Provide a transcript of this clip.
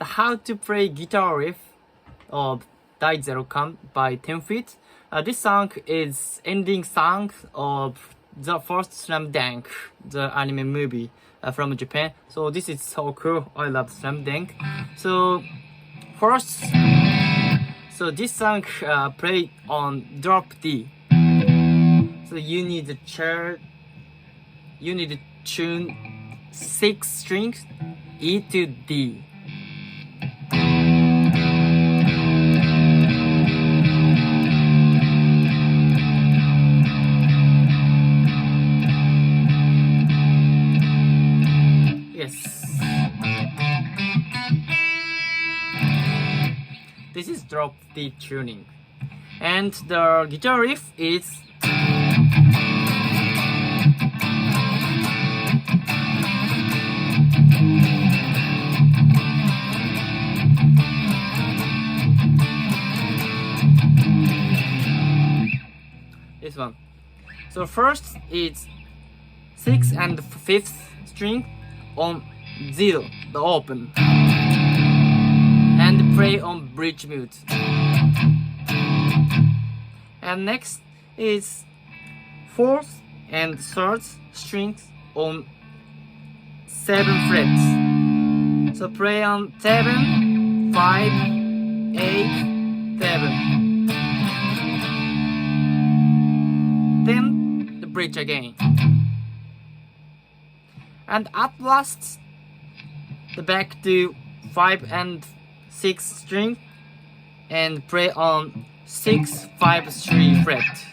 how to play guitar riff of Dai Zero Kan by 10 Feet. This song is ending song of the first Slam Dunk, the anime movie from Japan. So this is so cool. I love Slam Dunk. So first, so this song played on drop D. So you need to tune 6 strings E to D. Yes. This is drop D tuning. And the guitar riff is this one. So first it's 6th and 5th string on 0, the open, and play on bridge mute. And next is 4th and 3rd strings on 7 frets. So play on 7, 5, 8, 7. Then the bridge again. And at last, the back to 5 and 6 string and play on 6, 5, 3 fret.